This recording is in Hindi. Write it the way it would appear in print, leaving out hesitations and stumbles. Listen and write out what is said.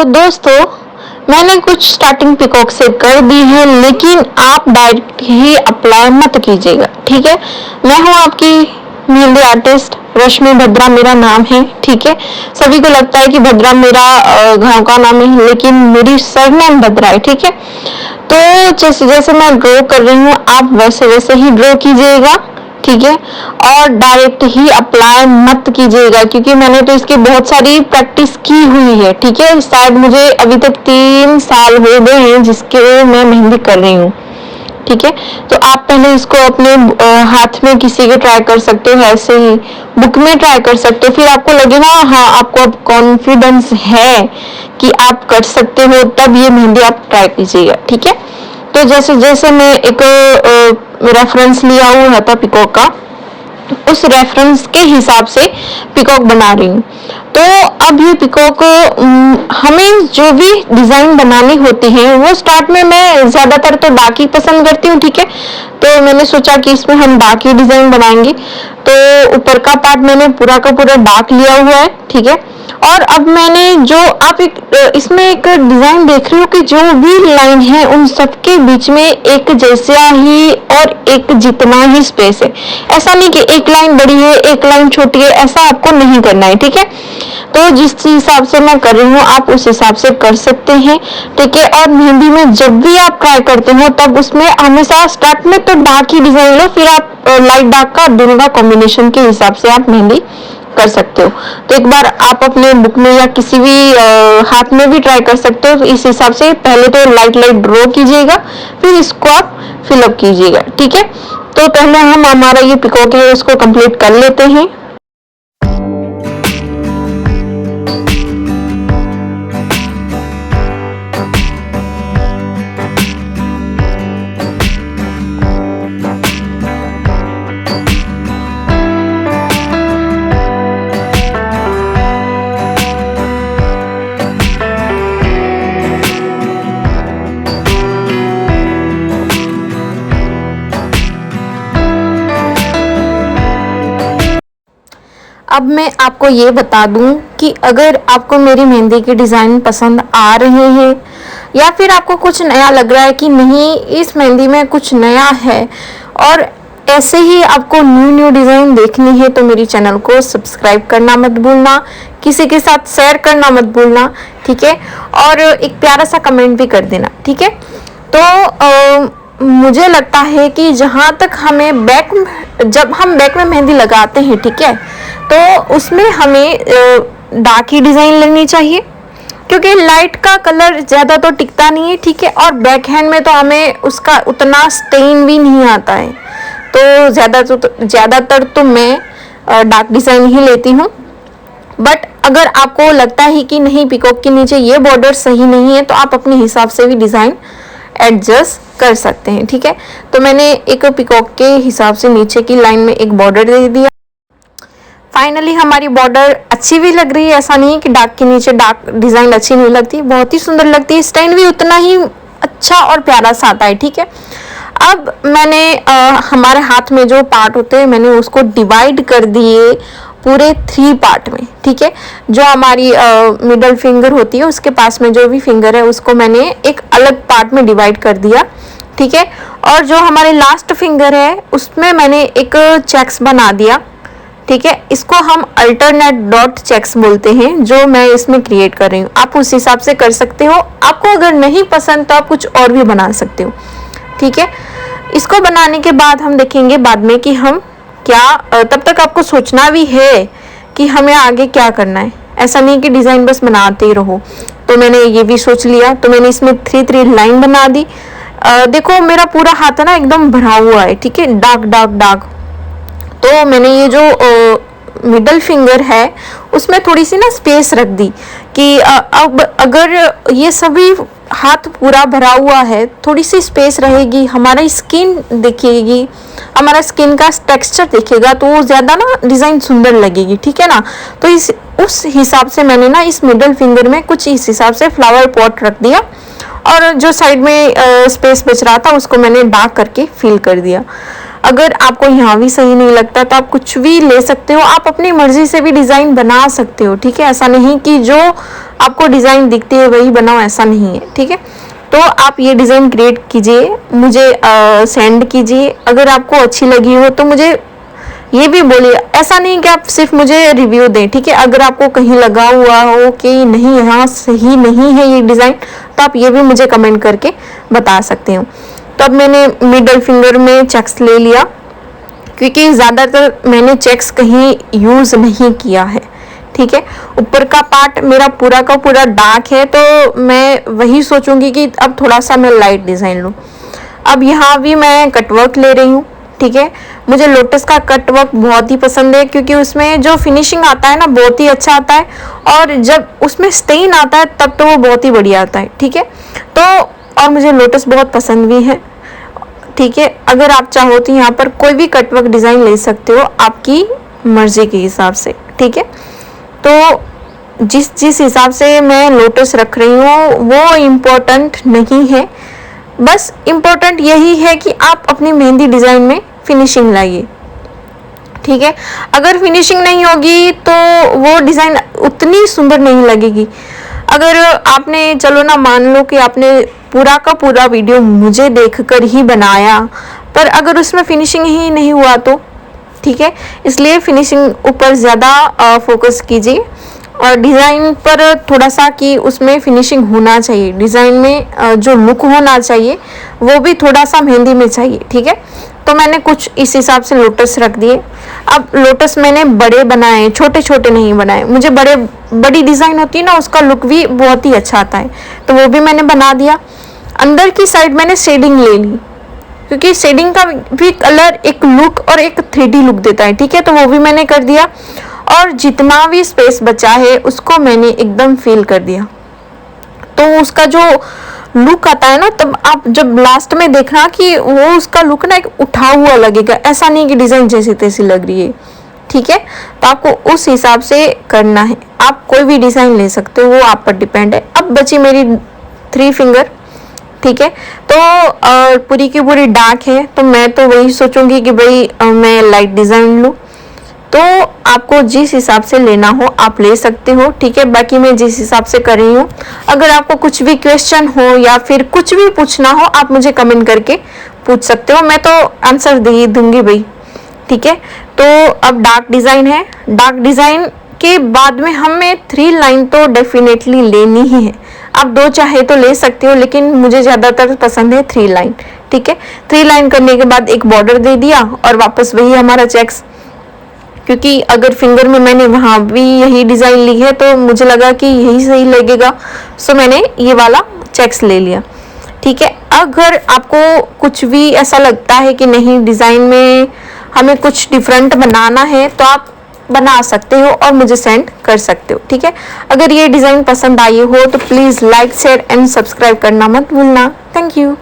तो दोस्तों, मैंने कुछ स्टार्टिंग पिकॉक से कर दी है, लेकिन आप डायरेक्ट ही अप्लाई मत कीजिएगा, ठीक है। मैं हूँ आपकी मेहंदी आर्टिस्ट रश्मि भद्रा, मेरा नाम है, ठीक है। सभी को लगता है कि भद्रा मेरा गांव का नाम है, लेकिन मेरी सरनेम भद्रा है, ठीक है। तो जैसे जैसे मैं ड्रॉ कर रही हूँ, आप वैसे वैसे ही ड्रॉ कीजिएगा, ठीक है। और डायरेक्ट ही अप्लाई मत कीजिएगा, क्योंकि मैंने तो इसकी बहुत सारी प्रैक्टिस की हुई है, ठीक है। शायद मुझे अभी तक 3 साल हो गए हैं जिसके मैं मेहंदी कर रही हूँ, ठीक है। तो आप पहले इसको अपने हाथ में किसी के ट्राई कर सकते हो, ऐसे ही बुक में ट्राई कर सकते हो। फिर आपको लगेगा हाँ, आपको अब कॉन्फिडेंस है कि आप कर सकते हो, तब ये मेहंदी आप ट्राई कीजिएगा, ठीक है। तो जैसे जैसे मैं एक रेफरेंस लिया हुआ था पिकॉक का, उस रेफरेंस के हिसाब से पिकॉक बना रही हूँ। तो अब ये पिकॉक हमें जो भी डिजाइन बनानी होती है, वो स्टार्ट में मैं ज्यादातर तो डार्क ही पसंद करती हूँ, ठीक है। तो मैंने सोचा कि इसमें हम डार्क ही डिजाइन बनाएंगे। तो ऊपर का पार्ट मैंने पूरा का पूरा डार्क लिया हुआ है, ठीक है। और अब मैंने जो आप इसमें एक डिजाइन देख रहे हो कि जो भी लाइन है उन सबके बीच में एक जैसा ही और एक जितना ही स्पेस है। ऐसा नहीं कि एक लाइन बड़ी है एक लाइन छोटी है, ऐसा आपको नहीं करना है, ठीक है। तो जिस हिसाब से मैं कर रही हूँ आप उस हिसाब से कर सकते हैं, ठीक है। और मेहंदी में जब भी आप ट्राई करते हो, तब उसमें हमेशा स्टार्ट में तो डार्क ही डिजाइन लो, फिर आप लाइट डार्क का दोनों का कॉम्बिनेशन के हिसाब से आप मेहंदी कर सकते हो। तो एक बार आप अपने बुक में या किसी भी हाथ में भी ट्राई कर सकते हो। तो इस हिसाब से पहले तो लाइट लाइट ड्रॉ कीजिएगा, फिर इसको आप फिलअप कीजिएगा, ठीक है। तो पहले हम हमारा ये पिकॉक है उसको कंप्लीट कर लेते हैं। अब मैं आपको ये बता दूं कि अगर आपको मेरी मेहंदी की डिज़ाइन पसंद आ रहे हैं, या फिर आपको कुछ नया लग रहा है कि नहीं इस मेहंदी में कुछ नया है, और ऐसे ही आपको न्यू डिज़ाइन देखनी है, तो मेरी चैनल को सब्सक्राइब करना मत भूलना, किसी के साथ शेयर करना मत भूलना, ठीक है। और एक प्यारा सा कमेंट भी कर देना, ठीक है। तो मुझे लगता है कि जहाँ तक हमें जब हम बैक में मेहंदी लगाते हैं, ठीक है, तो उसमें हमें डार्क ही डिज़ाइन लेनी चाहिए, क्योंकि लाइट का कलर ज़्यादा तो टिकता नहीं है, ठीक है। और बैक हैंड में तो हमें उसका उतना स्टेन भी नहीं आता है। तो ज़्यादातर तो मैं डार्क डिज़ाइन ही लेती हूँ। बट अगर आपको लगता है कि नहीं पिकॉक के नीचे ये बॉर्डर सही नहीं है, तो आप अपने हिसाब से भी डिज़ाइन एडजस्ट कर सकते हैं, ठीक है। तो मैंने एक पिकॉक के हिसाब से नीचे की लाइन में एक बॉर्डर दे दिया। फाइनली हमारी बॉर्डर अच्छी भी लग रही है, ऐसा नहीं है कि डार्क के नीचे डार्क डिज़ाइन अच्छी नहीं लगती, बहुत ही सुंदर लगती है। स्टैंड भी उतना ही अच्छा और प्यारा सा आता है, ठीक है। अब मैंने हमारे हाथ में जो पार्ट होते हैं मैंने उसको डिवाइड कर दिए पूरे 3 पार्ट में, ठीक है। जो हमारी मिडल फिंगर होती है उसके पास में जो भी फिंगर है उसको मैंने एक अलग पार्ट में डिवाइड कर दिया, ठीक है। और जो हमारे लास्ट फिंगर है उसमें मैंने एक चेक्स बना दिया, ठीक है। इसको हम अल्टरनेट डॉट चेक्स बोलते हैं, जो मैं इसमें क्रिएट कर रही हूँ। आप उस हिसाब से कर सकते हो। आपको अगर नहीं पसंद तो आप कुछ और भी बना सकते हो, ठीक है। इसको बनाने के बाद हम देखेंगे बाद में कि हम क्या, तब तक आपको सोचना भी है कि हमें आगे क्या करना है। ऐसा नहीं कि डिज़ाइन बस बनाते ही रहो। तो मैंने ये भी सोच लिया, तो मैंने इसमें 3 लाइन बना दी। देखो मेरा पूरा हाथ है ना एकदम भरा हुआ है, ठीक है, डार्क। तो मैंने ये जो मिडल फिंगर है उसमें थोड़ी सी ना स्पेस रख दी कि अब अगर ये सभी हाथ पूरा भरा हुआ है, थोड़ी सी स्पेस रहेगी, हमारा स्किन दिखेगी, हमारा स्किन का टेक्सचर दिखेगा, तो वो ज़्यादा ना डिज़ाइन सुंदर लगेगी, ठीक है ना। तो उस हिसाब से मैंने ना इस मिडल फिंगर में कुछ इस हिसाब से फ्लावर पॉट रख दिया, और जो साइड में स्पेस बच रहा था उसको मैंने डार्क करके फिल कर दिया। अगर आपको यहाँ भी सही नहीं लगता तो आप कुछ भी ले सकते हो, आप अपनी मर्जी से भी डिज़ाइन बना सकते हो, ठीक है। ऐसा नहीं कि जो आपको डिज़ाइन दिखती है वही बनाओ, ऐसा नहीं है, ठीक है। तो आप ये डिज़ाइन क्रिएट कीजिए, मुझे सेंड कीजिए। अगर आपको अच्छी लगी हो तो मुझे ये भी बोलिए, ऐसा नहीं कि आप सिर्फ मुझे रिव्यू दें, ठीक है। अगर आपको कहीं लगा हुआ हो कि नहीं यहाँ सही नहीं है ये डिज़ाइन, तो आप ये भी मुझे कमेंट करके बता सकते हो। तो अब मैंने मिडल फिंगर में चेक्स ले लिया, क्योंकि ज़्यादातर मैंने चेक्स कहीं यूज़ नहीं किया है, ठीक है। ऊपर का पार्ट मेरा पूरा का पूरा डार्क है, तो मैं वही सोचूंगी कि अब थोड़ा सा मैं लाइट डिज़ाइन लूँ। अब यहाँ भी मैं कटवर्क ले रही हूँ, ठीक है। मुझे लोटस का कटवर्क बहुत ही पसंद है, क्योंकि उसमें जो फिनिशिंग आता है ना बहुत ही अच्छा आता है, और जब उसमें स्टेन आता है तब तो वो बहुत ही बढ़िया आता है, ठीक है। तो और मुझे लोटस बहुत पसंद भी है, ठीक है। अगर आप चाहो तो यहाँ पर कोई भी कटवर्क डिज़ाइन ले सकते हो आपकी मर्जी के हिसाब से, ठीक है। तो जिस हिसाब से मैं लोटस रख रही हूँ वो इम्पोर्टेंट नहीं है, बस इम्पोर्टेंट यही है कि आप अपनी मेहंदी डिज़ाइन में फिनिशिंग लाइए, ठीक है। अगर फिनिशिंग नहीं होगी तो वो डिज़ाइन उतनी सुंदर नहीं लगेगी। अगर आपने, चलो ना मान लो कि आपने पूरा का पूरा वीडियो मुझे देखकर ही बनाया, पर अगर उसमें फिनिशिंग ही नहीं हुआ तो, ठीक है। इसलिए फिनिशिंग ऊपर ज़्यादा फोकस कीजिए, और डिज़ाइन पर थोड़ा सा कि उसमें फिनिशिंग होना चाहिए, डिज़ाइन में जो लुक होना चाहिए वो भी थोड़ा सा मेहंदी में चाहिए, ठीक है। तो मैंने कुछ इस हिसाब से लोटस रख दिए। अब लोटस मैंने बड़े बनाए, छोटे छोटे नहीं बनाए। मुझे बड़ी डिज़ाइन होती है ना, उसका लुक भी बहुत ही अच्छा आता है, तो वो भी मैंने बना दिया। अंदर की साइड मैंने शेडिंग ले ली, क्योंकि शेडिंग का भी कलर एक लुक और एक 3D लुक देता है, ठीक है। तो वो भी मैंने कर दिया, और जितना भी स्पेस बचा है उसको मैंने एकदम फिल कर दिया। तो उसका जो लुक आता है ना, तब आप जब लास्ट में देखना कि वो उसका लुक ना एक उठा हुआ लगेगा, ऐसा नहीं कि डिज़ाइन जैसी तैसी लग रही है, ठीक है। तो आपको उस हिसाब से करना है, आप कोई भी डिज़ाइन ले सकते हो, वो आप पर डिपेंड है। अब बची मेरी 3 फिंगर, ठीक है। तो पूरी की पूरी डार्क है, तो मैं तो वही सोचूंगी कि भाई मैं लाइट डिज़ाइन लूँ। तो आपको जिस हिसाब से लेना हो आप ले सकते हो, ठीक है। बाकी मैं जिस हिसाब से कर रही हूँ, अगर आपको कुछ भी क्वेश्चन हो या फिर कुछ भी पूछना हो आप मुझे कमेंट करके पूछ सकते हो, मैं तो आंसर दे दूंगी भाई, ठीक है। तो अब डार्क डिज़ाइन है, डार्क डिज़ाइन के बाद में हमें 3 लाइन तो डेफिनेटली लेनी ही है। आप 2 चाहे तो ले सकते हो, लेकिन मुझे ज़्यादातर पसंद है 3 लाइन, ठीक है। 3 लाइन करने के बाद एक बॉर्डर दे दिया, और वापस वही हमारा चेक्स, क्योंकि अगर फिंगर में मैंने वहाँ भी यही डिज़ाइन ली है तो मुझे लगा कि यही सही लगेगा, सो मैंने ये वाला चेक्स ले लिया, ठीक है। अगर आपको कुछ भी ऐसा लगता है कि नहीं डिज़ाइन में हमें कुछ डिफरेंट बनाना है, तो आप बना सकते हो और मुझे सेंड कर सकते हो, ठीक है। अगर ये डिज़ाइन पसंद आई हो तो please like, share and subscribe करना मत भूलना। Thank you.